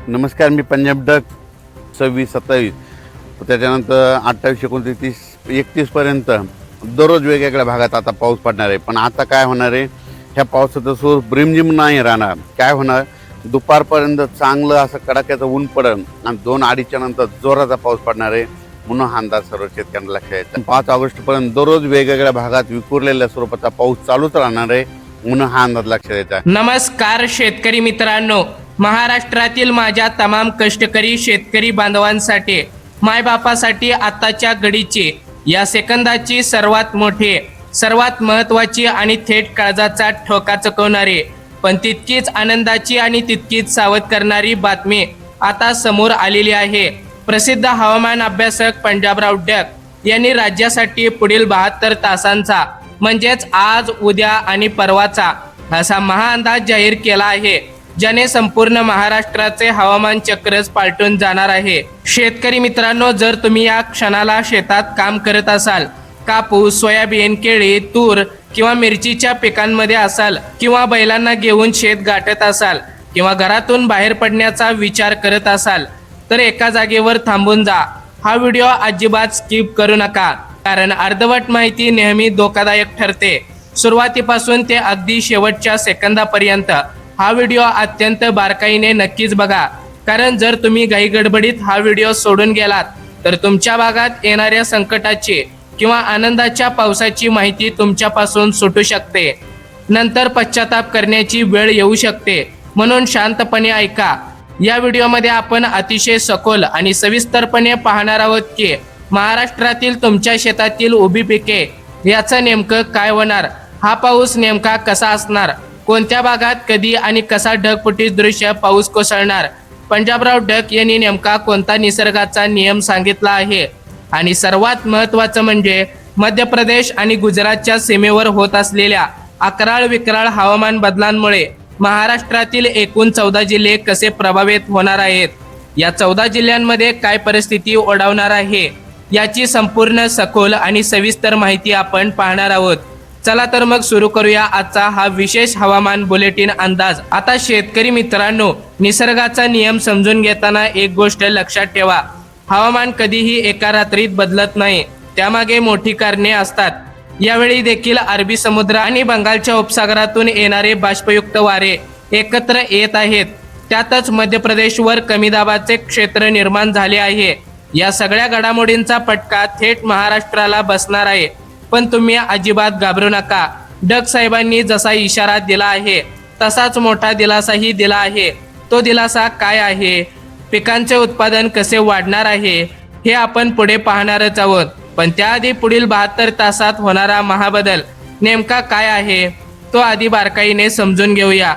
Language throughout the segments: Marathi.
नमस्कार, मी पंजाब डक 26-27 त्याच्यानंतर 28-29-31 दररोज वेगवेगळ्या भागात आता पाऊस पडणार आहे. पण आता काय होणार आहे, ह्या पावसाचा सूर ब्रिमझिम नाही राहणार. काय होणार, दुपारपर्यंत चांगलं असं कडाक्याचं ऊन पडेल आणि 2-2:30च्या नंतर जोराचा पाऊस पडणार आहे. म्हणून हा अंदाज सर्व शेतकऱ्यांना लक्षात येतो. 5 ऑगस्टपर्यंत दररोज वेगवेगळ्या भागात विखुरलेल्या स्वरूपाचा पाऊस चालूच राहणार आहे. म्हणून हा अंदाज लक्षात येतो. नमस्कार शेतकरी मित्रांनो, महाराष्ट्रातील माझ्या तमाम कष्टकरी शेतकरी बांधवांसाठी, मायबापासाठी आताच्या घडीची, या सेकंदाची सर्वात मोठी, सर्वात महत्त्वाची आणि थेट काळजाचा ठोका चुकवणारी, पण तितकीच आनंदाची आणि तितकीच सावध करणारी बातमी आता समोर आलेली आहे. प्रसिद्ध हवामान अभ्यासक पंजाबराव डक यांनी राज्यासाठी पुढील 72 तासांचा म्हणजेच आज, उद्या आणि परवाचा असा महाअंदाज जाहीर केला आहे, ज्याने संपूर्ण महाराष्ट्राचे हवामान चक्रच पालटून जाणार आहे. शेतकरी मित्रांनो, जर तुम्ही या क्षणाला शेतात काम करत असाल, कापूस, सोयाबीन, केळी, तूर किंवा मिरचीच्या पिकांमध्ये असाल, किंवा बैलांना घेऊन शेत गाठत असाल, किंवा घरातून बाहेर पडण्याचा विचार करत असाल, तर एका जागेवर थांबून जा. हा व्हिडिओ अजिबात स्किप करू नका, कारण अर्धवट माहिती नेहमी धोकादायक ठरते. सुरुवातीपासून ते अगदी शेवटच्या सेकंदापर्यंत हा व्हिडिओ अत्यंत बारकाईने नक्कीच बघा, कारण जर तुम्ही घाई गडबडीत हा व्हिडिओ सोडून गेलात तर तुमच्या भागात येणाऱ्या संकटाची किंवा आनंदाच्या पावसाची माहिती तुमच्यापासून सुटू शकते. नंतर पश्चाताप करण्याची वेळ येऊ शकते. म्हणून शांतपणे ऐका. या व्हिडिओमध्ये आपण अतिशय सखोल आणि सविस्तरपणे पाहणार आहोत की महाराष्ट्रातील तुमच्या शेतातील उभी पिके याचं नेमकं काय होणार, हा पाऊस नेमका कसा असणार, कोणत्या भागात कधी आणि कसा ढगफुटी दृश्य पाऊस कोसळणार, पंजाबराव डक यांनी नेमका कोणता निसर्गाचा नियम सांगितला आहे, आणि सर्वात महत्त्वाचं म्हणजे मध्य प्रदेश आणि गुजरातच्या सीमेवर होत असलेल्या अकराळ विकराळ हवामान बदलांमुळे महाराष्ट्रातील एकूण 14 जिल्हे कसे प्रभावित होणार आहेत, या 14 जिल्ह्यांमध्ये काय परिस्थिती ओढावणार आहे, याची संपूर्ण सखोल आणि सविस्तर माहिती आपण पाहणार आहोत. चला तर मग सुरू करूया आजचा हा विशेष हवामान बुलेटिन अंदाज. आता शेतकरी मित्रांनो, निसर्गाचा नियम समजून घेताना एक गोष्ट लक्षात ठेवा, हवामान कधीही एका रात्रीत बदलत नाही, त्यामागे मोठी कारणे असतात. यावेळी देखील अरबी समुद्र आणि बंगालच्या उपसागरातून येणारे बाष्पयुक्त वारे एकत्र येत आहेत. त्यातच मध्य प्रदेशवर कमी दाबाचे क्षेत्र निर्माण झाले आहे. या सगळ्या घडामोडींचा फटका थेट महाराष्ट्राला बसणार आहे. पण तुम्ही अजिबात घाबरू नका. डक साहेबांनी जसा इशारा दिला आहे तसाच मोठा दिलासाही दिला आहे. तो दिलासा काय आहे, पिकांचे उत्पादन कसे वाढणार आहे, हे आपण पुढे पाहणारच आहोत. पण त्याआधी पुढील 72 तासात होणारा महाबदल नेमका काय आहे, तो आधी बारकाईने समजून घेऊया.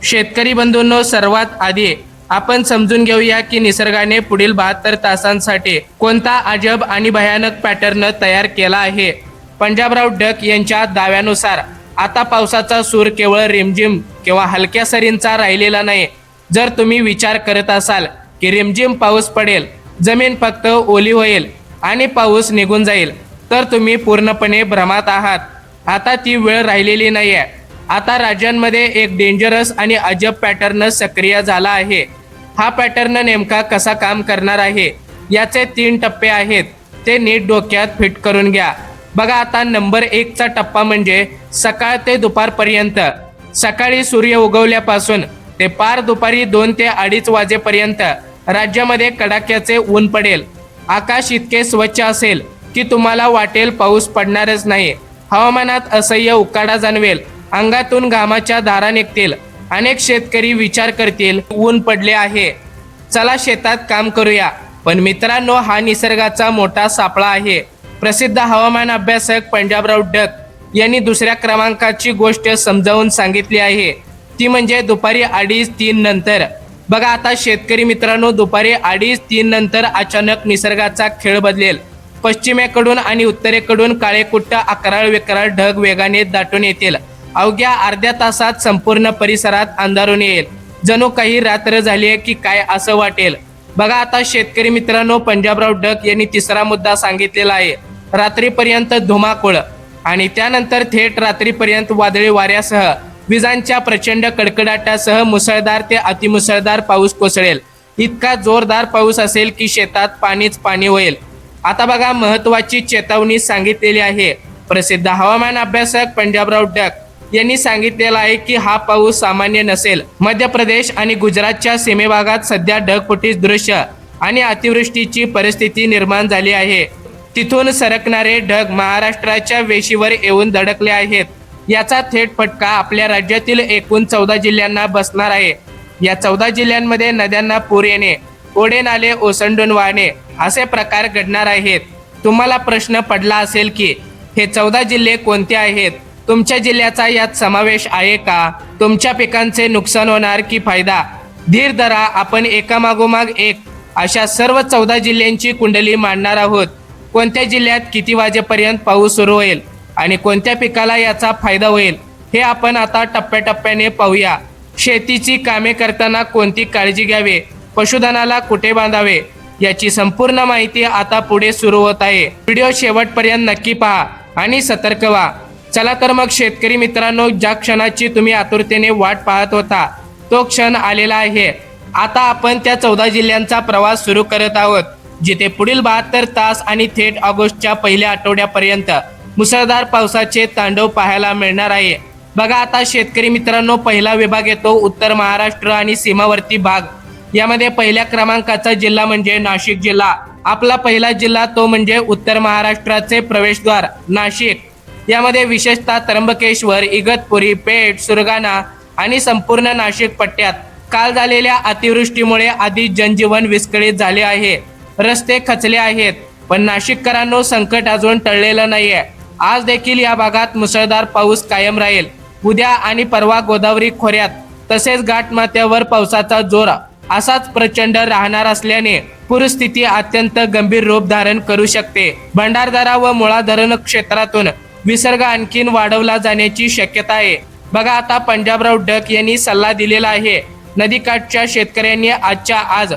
शेतकरी बंधूंनो, सर्वात आधी आपण समजून घेऊया की निसर्गाने पुढील 72 तासांसाठी कोणता अजब आणि भयानक पॅटर्न तयार केला आहे. पंजाबराव डक यांच्या दाव्यानुसार आता पावसाचा सूर केवळ रिमझिम किंवा हलक्या सरींचा राहिलेला नाही. जर तुम्ही विचार करत असाल की रिमझिम पाऊस पडेल, जमीन फक्त ओली होईल आणि पाऊस निघून जाईल, तर तुम्ही पूर्णपणे भ्रमात आहात. आता ती वेळ राहिलेली नाहीये. आता राज्यांमध्ये एक डेंजरस आणि अजब पॅटर्न सक्रिय झाला आहे. हा पॅटर्न नेमका कसा काम करणार आहे, याचे 3 टप्पे आहेत, ते नीट डोक्यात फिट करून घ्या. बघा, आता नंबर 1 चा टप्पा म्हणजे सकाळ ते दुपारपर्यंत. सकाळी सूर्य उगवल्यापासून ते पार दुपारी 2 ते 2:30 वाजेपर्यंत राज्यामध्ये कडाक्याचे ऊन पडेल. आकाश इतके स्वच्छ असेल की तुम्हाला वाटेल पाऊस पडणारच नाही. हवामानात असह्य उकाडा जाणवेल, अंगातून घामाच्या धारा निघतील. अनेक शेतकरी विचार करतील, ऊन पडले आहे, चला शेतात काम करूया. पण मित्रांनो, हा निसर्गाचा मोठा सापळा आहे. प्रसिद्ध हवामान अभ्यासक पंजाबराव डक यांनी दुसऱ्या क्रमांकाची गोष्ट समजावून सांगितली आहे, ती म्हणजे दुपारी 2:30-3 नंतर. बघा, आता शेतकरी मित्रांनो, दुपारी 2:30-3 नंतर अचानक निसर्गाचा खेळ बदलेल. पश्चिमेकडून आणि उत्तरेकडून काळेकुट्ट अकराळ विकराळ ढग वेगाने दाटून येतील. अवघ्या अर्ध्या तासात संपूर्ण परिसरात अंधारून येईल. जणू काही रात्र झाली आहे की काय असं वाटेल. बघा, आता शेतकरी मित्रांनो, पंजाबराव डक यांनी तिसरा मुद्दा सांगितलेला आहे. रात्रीपर्यंत धुमाकूळ आणि त्यानंतर थेट रात्रीपर्यंत वादळी वाऱ्यासह विजांच्या प्रचंड कडकडाटासह मुसळधार ते अतिमुसळधार पाऊस कोसळेल. इतका जोरदार पाऊस असेल की शेतात पाणीच पाणी होईल. आता बघा, महत्वाची चेतावणी सांगितलेली आहे. प्रसिद्ध हवामान अभ्यासक पंजाबराव डक यांनी सांगितलेलं आहे की हा पाऊस सामान्य नसेल. मध्य प्रदेश आणि गुजरातच्या सीमेभागात सध्या ढगफुटी दृश्य आणि अतिवृष्टीची परिस्थिती निर्माण झाली आहे. तिथून सरकणारे ढग महाराष्ट्राच्या वेशीवर येऊन धडकले आहेत. याचा थेट फटका आपल्या राज्यातील एकूण 14 जिल्ह्यांना बसणार आहे. या 14 जिल्ह्यांमध्ये नद्यांना पूर येणे, ओढे नाले ओसंडून वाहणे असे प्रकार घडणार आहेत. तुम्हाला प्रश्न पडला असेल की हे 14 जिल्हे कोणते आहेत? तुमच्या जिल्ह्याचा यात समावेश आहे का? तुमच्या पिकांचे नुकसान होणार की फायदा? धीर धरा, आपण एकामागोमाग एक अशा सर्व 14 जिल्ह्यांची कुंडली मांडणार आहोत. कोणत्या जिल्ह्यात किती वाजेपर्यंत पाऊस सुरू होईल आणि कोणत्या पिकाला याचा फायदा होईल हे आपण आता टप्प्याटप्प्याने पाहूया. शेतीची कामे करताना कोणती काळजी घ्यावी, पशुधनाला कुठे बांधावे याची संपूर्ण माहिती आता पुढे सुरू होत आहे. व्हिडिओ शेवटपर्यंत नक्की पहा आणि सतर्क व्हा. चला तर मग शेतकरी मित्रांनो, ज्या क्षणाची तुम्ही आतुरतेने वाट पाहत होता तो क्षण आलेला आहे. आता आपण त्या 14 जिल्ह्यांचा प्रवास सुरू करत आहोत, जिथे पुढील 72 तास आणि थेट ऑगस्टच्या पहिल्या आठवड्यापर्यंत मुसळधार पावसाचे तांडव पाहायला मिळणार आहे. बघा आता शेतकरी मित्रांनो, पहिला विभाग येतो उत्तर महाराष्ट्र आणि सीमावर्ती भाग. यामध्ये पहिल्या क्रमांकाचा जिल्हा म्हणजे नाशिक जिल्हा. आपला पहिला जिल्हा तो म्हणजे उत्तर महाराष्ट्राचे प्रवेशद्वार नाशिक. यामध्ये विशेषतः त्र्यंबकेश्वर, इगतपुरी, पेठ, सुरगाणा आणि संपूर्ण नाशिक पट्ट्यात काल झालेल्या अतिवृष्टीमुळे आधी जनजीवन विस्कळीत झाले आहे. रस्ते खचले आहेत. पण नाशिककरांनो, संकट अजून टळलेलं नाहीये. आज देखील या भागात मुसळधार पाऊस कायम राहील. उद्या आणि परवा गोदावरी खोऱ्यात तसेच घाटमाथ्यावर पावसाचा जोर असाच प्रचंड राहणार असल्याने पूरस्थिती अत्यंत गंभीर रूप धारण करू शकते. भंडारदरा व मुळा धरण क्षेत्रातून विसर्ग आणखीन वाढवला जाण्याची शक्यता आहे. बघा आता पंजाबराव डक यांनी सल्ला दिलेला आहे. नदीकाठच्या शेतकऱ्यांनी आजच्या आज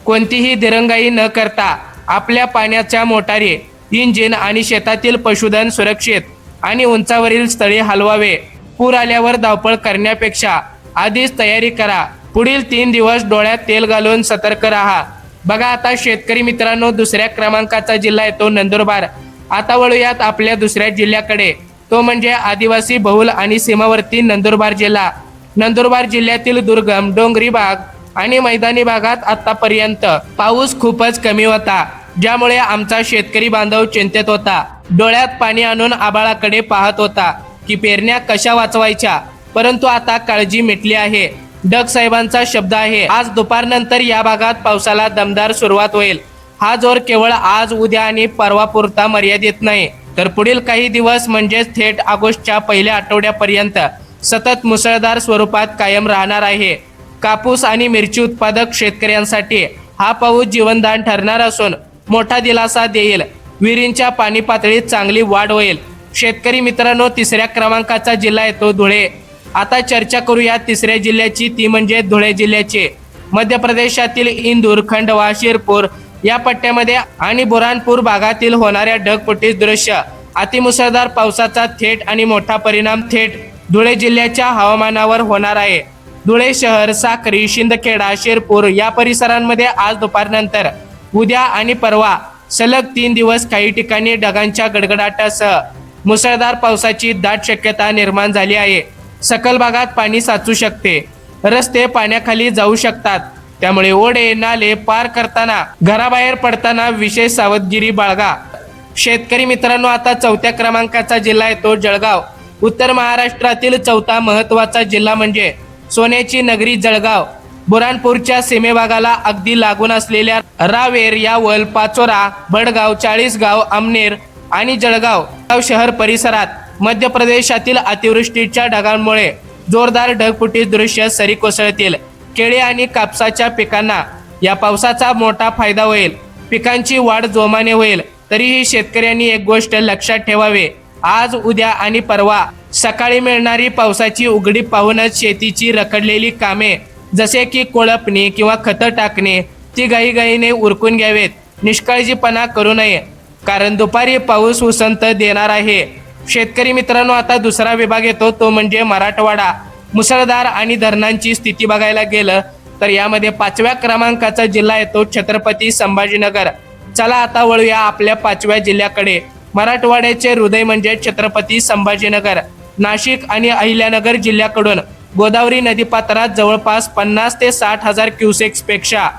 कोणतीही दिरंगाई न करता आपल्या पाण्याच्या मोटारी, इंजिन आणि शेतातील पशुधन सुरक्षित आणि उंचावरील स्थळी हलवावे. पूर आल्यावर धावपळ करण्यापेक्षा आधीच तयारी करा. पुढील 3 दिवस डोळ्यात तेल घालून सतर्क राहा. बघा आता शेतकरी मित्रांनो, दुसऱ्या क्रमांकाचा जिल्हा येतो नंदुरबार. आता वळूयात आपल्या दुसऱ्या जिल्ह्याकडे, तो म्हणजे आदिवासी बहुल आणि सीमावर्ती नंदुरबार जिल्हा. नंदुरबार जिल्ह्यातील दुर्गम, डोंगरी भाग आणि मैदानी भागात आतापर्यंत पाऊस खूपच कमी होता, ज्यामुळे आमचा शेतकरी बांधव चिंतेत होता. डोळ्यात पाणी आणून आबाळाकडे पाहत होता की पेरण्या कशा वाचवायच्या. परंतु आता काळजी मिटली आहे. डक साहेबांचा शब्द आहे, आज दुपारनंतर या भागात पावसाला दमदार सुरुवात होईल. हा जोर केवळ आज, उद्या आणि परवापुरता मर्यादित नाही, तर पुढील काही दिवस म्हणजेच थेट ऑगस्टच्या पहिल्या आठवड्यापर्यंत सतत मुसळधार स्वरूपात कायम राहणार आहे. कापूस आणि मिरची उत्पादक शेतकऱ्यांसाठी हा पाऊस जीवनदान ठरणार असून मोठा दिलासा देईल. विहिरींच्या पाणी पातळीत चांगली वाढ होईल. शेतकरी मित्रांनो, तिसऱ्या क्रमांकाचा जिल्हा येतो धुळे. आता चर्चा करूया तिसऱ्या जिल्ह्याची, ती म्हणजे धुळे जिल्ह्याची. मध्य प्रदेशातील इंदूर, खंडवा, शिरपूर या पट्ट्यामध्ये आणि बुरानपूर भागातील होणाऱ्या ढगफुटी दृश्य अतिमुसळधार पावसाचा थेट आणि मोठा परिणाम थेट धुळे जिल्ह्याच्या हवामानावर होणार आहे. धुळे शहर, साक्री, शिंदखेडा, शिरपूर या परिसरांमध्ये आज दुपारनंतर, उद्या आणि परवा सलग 3 दिवस काही ठिकाणी ढगांच्या गडगडाटासह मुसळधार पावसाची दाट शक्यता निर्माण झाली आहे. सखल भागात पाणी साचू शकते. रस्ते पाण्याखाली जाऊ शकतात. त्यामुळे ओढे नाले पार करताना, घराबाहेर पडताना विशेष सावधगिरी बाळगा. शेतकरी मित्रांनो, आता 4थ्या क्रमांकाचा जिल्हा येतो जळगाव. उत्तर महाराष्ट्रातील 4था महत्वाचा जिल्हा म्हणजे सोन्याची नगरी जळगाव. बुरानपूरच्या सीमेभागाला अगदी लागून असलेल्या रावेर, यावल, पाचोरा, भडगाव, चाळीसगाव, अमनेर आणि जळगाव शहर परिसरात मध्य प्रदेशातील अतिवृष्टीच्या ढगांमुळे जोरदार ढगफुटी दृश्य सरी कोसळतील. केळी आणि कापसाच्या पिकांना या पावसाचा मोठा फायदा होईल. पिकांची वाढ जोमाने होईल. तरीही शेतकऱ्यांनी एक गोष्ट लक्षात ठेवावी, आज, उद्या आणि परवा सकाळी मिळणारी पावसाची उघडी पाहूनच शेतीची रखडलेली कामे जसे की कोळपणी किंवा खतं टाकणे ती घाईघाईने उरकून घ्यावेत. निष्काळजीपणा करू नये, कारण दुपारी पाऊस उसंत देणार आहे. शेतकरी मित्रांनो, आता दुसरा विभाग येतो, तो म्हणजे मराठवाडा. मुसळधार आणि धरणांची स्थिती बघायला गेलं तर यामध्ये 5व्या क्रमांकाचा जिल्हा येतो छत्रपती संभाजीनगर. चला आता वळूया आपल्या 5व्या जिल्ह्याकडे. मराठवाड्याचे हृदय म्हणजे छत्रपती संभाजीनगर. नाशिक आणि अहिल्यानगर जिल्ह्याकडून गोदावरी नदीपात्रात जवळपास 50 ते 60 हजार क्युसेक्स पेक्षा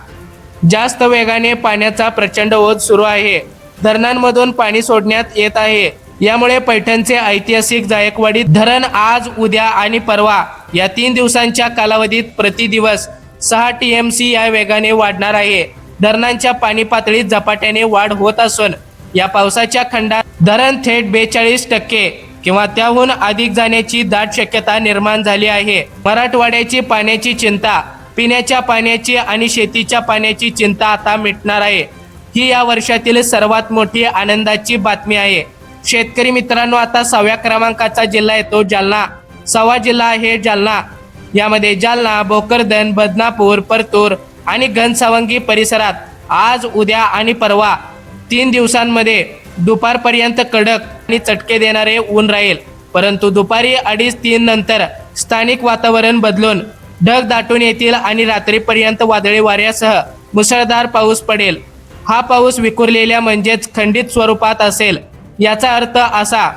जास्त वेगाने पाण्याचा प्रचंड ओघ सुरू आहे. धरणांमधून पाणी सोडण्यात येत आहे. यामुळे पैठणचे ऐतिहासिक जायकवाडी धरण आज, उद्या आणि परवा या 3 दिवसांच्या कालावधीत प्रतिदिवस 6 TMC या वेगाने वाढणार आहे. धरणांच्या पाणी पातळीत झपाट्याने वाढ होत असून या पावसाच्या खंडात धरण थेट 42% किंवा त्याहून अधिक जाण्याची दाट शक्यता निर्माण झाली आहे. मराठवाड्याची पाण्याची चिंता, पिण्याच्या पाण्याची आणि शेतीच्या पाण्याची चिंता आता मिटणार आहे. ही या वर्षातील सर्वात मोठी आनंदाची बातमी आहे. शेतकरी मित्रांनो, आता 6व्या क्रमांकाचा जिल्हा येतो जालना. 6वा जिल्हा आहे जालना. यामध्ये जालना, भोकरदन, बदनापूर, परतूर आणि घनसावंगी परिसरात आज, उद्या आणि परवा 3 दिवसांमध्ये दुपारपर्यंत कडक आणि चटके देणारे ऊन राहील. परंतु दुपारी 2:30-3 नंतर स्थानिक वातावरण बदलून ढग दाटून येतील आणि रात्रीपर्यंत वादळी वाऱ्यासह मुसळधार पाऊस पडेल. हा पाऊस विखुरलेल्या म्हणजेच खंडित स्वरूपात असेल. याचा अर्थ असा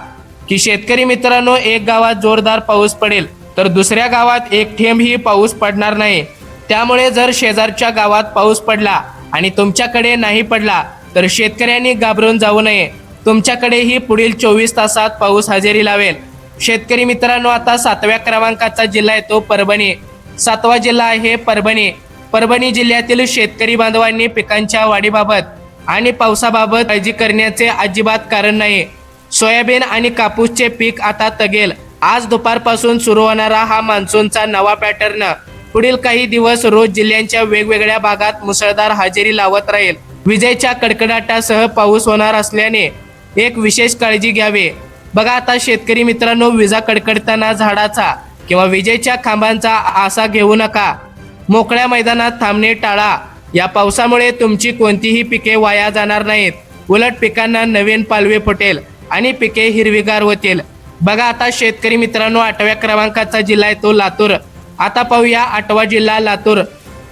की शेतकरी मित्रांनो, एक गावात जोरदार पाऊस पडेल तर दुसऱ्या गावात एक थेंबही पाऊस पडणार नाही. त्यामुळे जर शेजारच्या गावात पाऊस पडला आणि तुमच्याकडे नाही पडला तर शेतकऱ्यांनी घाबरून जाऊ नये. तुमच्याकडेही पुढील 24 तासात पाऊस हजेरी लावेल. शेतकरी मित्रांनो, आता 7व्या क्रमांकाचा जिल्हा येतो परभणी. 7वा जिल्हा आहे परभणी. परभणी जिल्ह्यातील शेतकरी बांधवांनी पिकांच्या वाढीबाबत आणि पावसाबाबत काळजी करण्याचे अजिबात कारण नाही. सोयाबीन आणि कापूसचे पीक आता तगेल. आज दुपारपासून सुरू होणारा हा मान्सूनचा नवा पॅटर्न पुढील काही दिवस रोज जिल्ह्यांच्या वेगवेगळ्या भागात मुसळधार हजेरी लावत राहील. विजेच्या कडकडाटासह पाऊस होणार असल्याने एक विशेष काळजी घ्यावी. बघा आता शेतकरी मित्रांनो, विजा कडकडताना झाडाचा किंवा विजेच्या खांबांचा आसा घेऊ नका. मोकळ्या मैदानात थांबणे टाळा. या पावसामुळे तुमची कोणतीही पिके वाया जाणार नाहीत. उलट पिकांना नवीन पालवी फुटेल आणि पिके हिरवीगार होतील. बघा आता शेतकरी मित्रांनो, 8व्या क्रमांकाचा जिल्हा येतो लातूर. आता पाहूया 8वा जिल्हा लातूर.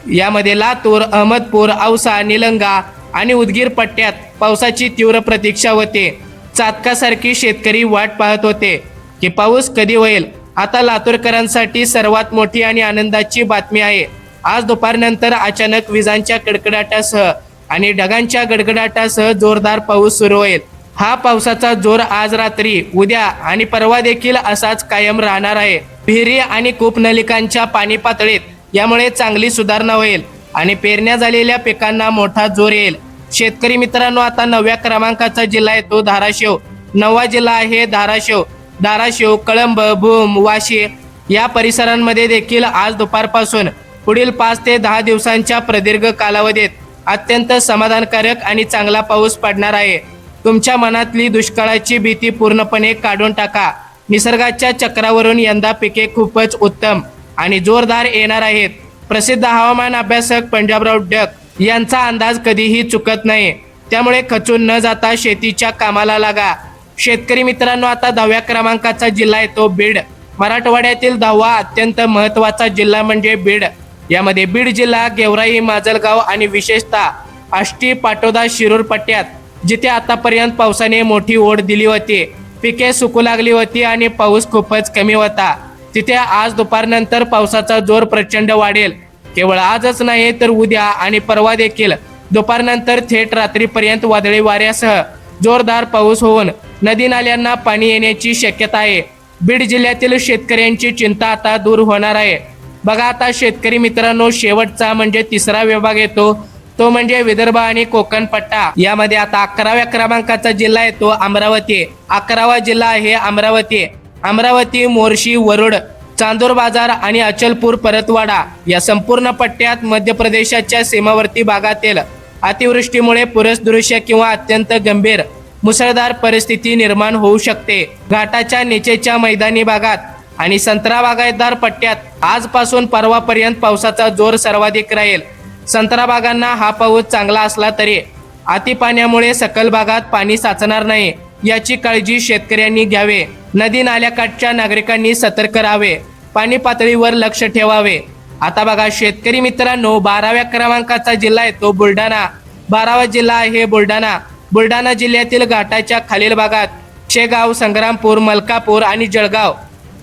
यामध्ये लातूर, अहमदपूर, औसा, निलंगा आणि उदगीर पट्ट्यात पावसाची तीव्र प्रतीक्षा होते. चातकासारखी शेतकरी वाट पाहत होते की पाऊस कधी होईल. आता लातूरकरांसाठी सर्वात मोठी आणि आनंदाची बातमी आहे. आज दुपारनंतर अचानक विजांच्या कडकडाटासह आणि ढगांच्या गडगडाटासह जोरदार पाऊस सुरू होईल. हा पावसाचा जोर आज रात्री, उद्या आणि परवा देखील असाच कायम राहणार आहे. विहिरी आणि कूपनलिकांच्या पाणी पातळीत यामुळे चांगली सुधारणा होईल आणि पेरण्या झालेल्या पिकांना मोठा जोर येईल. शेतकरी मित्रांनो, आता 9व्या क्रमांकाचा जिल्हा येतो धाराशिव. 9वा जिल्हा आहे धाराशिव. धाराशिव, कळंब, भूम, वाशी या परिसरांमध्ये देखील आज दुपारपासून पुढील 5 ते 10 दिवसांच्या प्रदीर्घ कालावधीत अत्यंत समाधानकारक आणि चांगला पाऊस पडणार आहे. तुमच्या मनातली दुष्काळाची भीती पूर्णपणे काढून टाका. निसर्गाच्या चक्रावरून यंदा पिके खूपच उत्तम आणि जोरदार येणार आहेत. प्रसिद्ध हवामान अभ्यासक पंजाबराव डक यांचा अंदाज कधीही चुकत नाही. त्यामुळे खचून न जाता शेतीच्या कामाला लागा. शेतकरी मित्रांनो, आता 10व्या क्रमांकाचा जिल्हा येतो बीड. मराठवाड्यातील 10वा अत्यंत महत्त्वाचा जिल्हा म्हणजे बीड. यामध्ये बीड जिल्हा, गेवराई, माजलगाव आणि विशेषतः आष्टी, पाटोदा, शिरूर पट्ट्यात जिथे आतापर्यंत पावसाने मोठी ओढ दिली होती, पिके सुकू लागली होती आणि पाऊस खूपच कमी होता, तिथे आज दुपारनंतर पावसाचा जोर प्रचंड वाढेल. केवळ आजच नाही तर उद्या आणि परवा देखील दुपारनंतर थेट रात्रीपर्यंत वादळी वाऱ्यासह जोरदार पाऊस होऊन नदी नाल्यांना पाणी येण्याची शक्यता आहे. बीड जिल्ह्यातील शेतकऱ्यांची चिंता आता दूर होणार आहे. बघा आता शेतकरी मित्रांनो, शेवटचा म्हणजे 3रा विभाग येतो, तो म्हणजे विदर्भ आणि कोकण पट्टा. यामध्ये आता 11व्या क्रमांकाचा जिल्हा येतो अमरावती. 11वा जिल्हा आहे अमरावती. अमरावती, मोर्शी, वरुड, चांदूर बाजार आणि अचलपूर, परतवाडा या संपूर्ण पट्ट्यात मध्य प्रदेशाच्या सीमावर्ती भागातील अतिवृष्टीमुळे पुरसदृश्य किंवा अत्यंत गंभीर मुसळधार परिस्थिती निर्माण होऊ शकते. घाटाच्या निचेच्या मैदानी भागात आणि संत्रा बागायतदार पट्ट्यात आजपासून परवापर्यंत पावसाचा जोर सर्वाधिक राहील. संत्रा बागांना हा पाऊस चांगला असला तरी अतिपाण्यामुळे सकल भागात पाणी साचणार नाही याची काळजी शेतकऱ्यांनी घ्यावे. नदी नाल्याकाठच्या नागरिकांनी सतर्क राहावे. पाणी पातळीवर लक्ष ठेवावे. आता बघा शेतकरी मित्रांनो, 12व्या क्रमांकाचा जिल्हा आहे तो बुलढाणा. 12वा जिल्हा आहे बुलढाणा. बुलढाणा जिल्ह्यातील घाटाच्या खालील भागात शेगाव, संग्रामपूर, मलकापूर आणि जळगाव,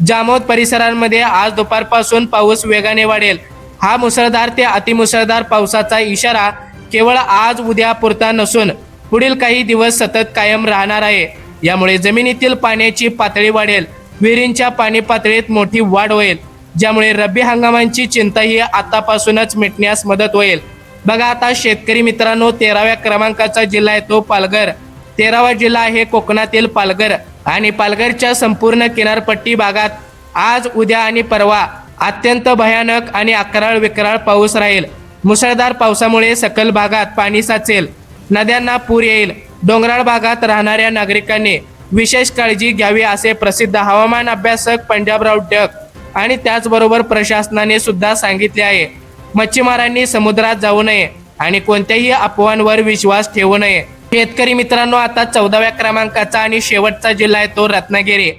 जामोद परिसरांमध्ये आज दुपारपासून पाऊस वेगाने वाढेल. हा मुसळधार ते अतिमुसळधार पावसाचा इशारा केवळ आज उद्या पुरता नसून पुढील काही दिवस सतत कायम राहणार आहे. यामुळे जमिनीतील पाण्याची पातळी वाढेल, विहिरींच्या पाणी पातळीत मोठी वाढ होईल, ज्यामुळे रब्बी हंगामांची चिंताही आतापासूनच मिटण्यास मदत होईल. बघा आता शेतकरी मित्रांनो, 13व्या क्रमांकाचा जिल्हा आहे तो पालघर. 13वा जिल्हा आहे कोकणातील पालघर आणि पालघरच्या संपूर्ण किनारपट्टी भागात आज उद्या आणि परवा अत्यंत भयानक आणि अकराळ विकराळ पाऊस राहील. मुसळधार पावसामुळे सकल भागात पाणी साचेल, नद्यांना पूर येईल. डोंगराळ भागात राहणाऱ्या नागरिकांनी विशेष काळजी घ्यावी असे प्रसिद्ध हवामान अभ्यासक पंजाबराव डक आणि त्याचबरोबर प्रशासनाने सुद्धा सांगितले आहे. मच्छीमारांनी समुद्रात जाऊ नये आणि कोणत्याही अफवांवर विश्वास ठेवू नये. शेतकरी मित्रांनो, आता 14व्या क्रमांकाचा आणि शेवटचा जिल्हा आहे तो रत्नागिरी.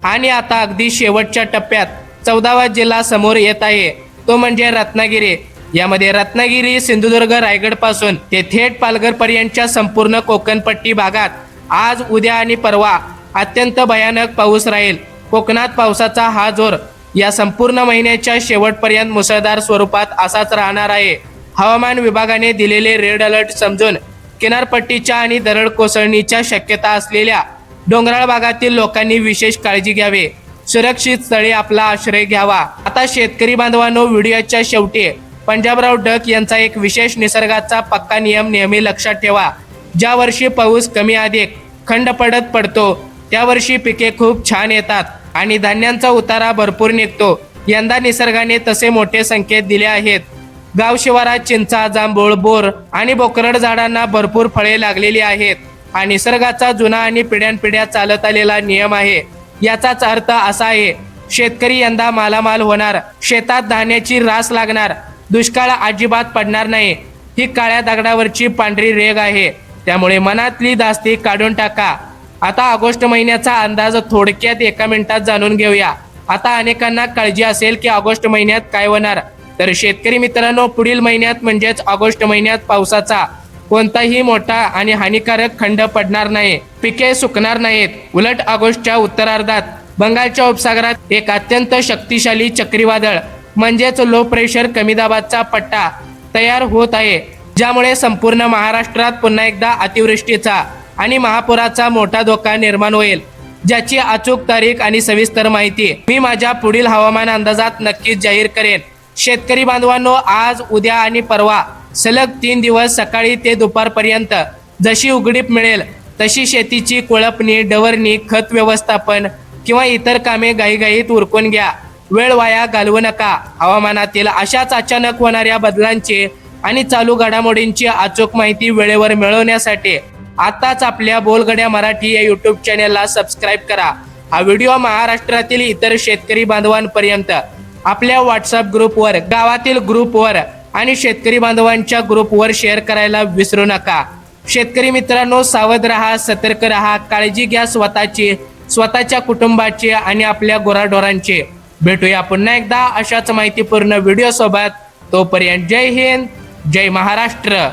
आणि आता अगदी शेवटच्या टप्प्यात 14वा जिल्हा समोर येत आहे, तो म्हणजे रत्नागिरी. यामध्ये रत्नागिरी, सिंधुदुर्ग, रायगड पासून ते थेट पालघर पर्यंतच्या संपूर्ण कोकणपट्टी भागात आज उद्या आणि परवा अत्यंत भयानक पाऊस राहील. कोकणात पावसाचा हा जोर या संपूर्ण महिन्याच्या शेवटपर्यंत मुसळधार स्वरूपात असाच राहणार आहे. हवामान विभागाने दिलेले रेड अलर्ट समजून किनारपट्टीच्या आणि दरड कोसळणीच्या शक्यता असलेल्या डोंगराळ भागातील लोकांनी विशेष काळजी घ्यावी, सुरक्षित स्थळी आपला आश्रय घ्यावा. आता शेतकरी बांधवांनो, व्हिडिओच्या शेवटी पंजाबराव डक यांचा एक विशेष निसर्गाचा पक्का नियम नेहमी लक्षात ठेवा. ज्या वर्षी पाऊस कमी अधिक खंड पडत पडतो त्या वर्षी पिके खूप छान येतात आणि धान्यांचा उतारा भरपूर निघतो. यंदा निसर्गाने तसे मोठे संकेत दिले आहेत. गाव शिवारात चिंचा, जांभूळ, बोर आणि बोकरड झाडांना भरपूर फळे लागलेली आहेत. हा निसर्गाचा जुना आणि पिढ्यानपिढ्या चालत आलेला नियम आहे. याचाच अर्थ असा आहे, शेतकरी यंदा मालामाल होणार, शेतात धान्याची रास लागणार, दुष्काळ अजिबात पडणार नाही. ही काळ्या दगडावरची पांढरी रेघ आहे, त्यामुळे मनातली दास्ती काढून टाका. आता ऑगस्ट महिन्याचा अंदाज थोडक्यात एका मिनिटात जाणून घेऊया. आता अनेकांना काळजी असेल की ऑगस्ट महिन्यात काय होणार. तर शेतकरी मित्रांनो, पुढील महिन्यात म्हणजेच ऑगस्ट महिन्यात पावसाचा कोणताही मोठा आणि हानिकारक खंड पडणार नाही. पिके सुकणार नाहीत. उलट ऑगस्टच्या उत्तरार्धात बंगालच्या उपसागरात एक अत्यंत शक्तिशाली चक्रीवादळ म्हणजेच लो प्रेशर कमी दाबाचा पट्टा तयार होत आहे, ज्यामुळे संपूर्ण महाराष्ट्रात पुन्हा एकदा अतिवृष्टीचा आणि महापुराचा मोठा धोका निर्माण होईल. ज्याची अचूक तारीख आणि सविस्तर माहिती मी माझ्या पुढील हवामान अंदाजात नक्कीच जाहीर करेन. शेतकरी बांधवांनो, आज उद्या आणि परवा सलग 3 दिवस सकाळी ते दुपारपर्यंत जशी उघडीप मिळेल तशी शेतीची कोळपणी, डवरणी, खत व्यवस्थापन किंवा इतर कामे घाईघाईत उरकून घ्या. वेळ वाया घालवू नका. हवामानातील अशाच अचानक होणाऱ्या बदलांची आणि चालू घडामोडींची अचूक माहिती वेळेवर मिळवण्यासाठी आताच आपल्या बोलगड्या मराठी या यूट्यूब चॅनेलला सबस्क्राईब करा. हा व्हिडिओ महाराष्ट्रातील इतर शेतकरी बांधवांपर्यंत आपल्या व्हॉट्सअप ग्रुपवर, गावातील ग्रुपवर आणि शेतकरी बांधवांच्या ग्रुपवर शेअर करायला विसरू नका. शेतकरी मित्रांनो, सावध राहा, सतर्क राहा, काळजी घ्या स्वतःची, स्वतःच्या कुटुंबाची आणि आपल्या गुराढोरांची. भेटूया पुन्हा एकदा अशाच माहितीपूर्ण व्हिडिओ सोबत. तोपर्यंत जय हिंद, जय महाराष्ट्र.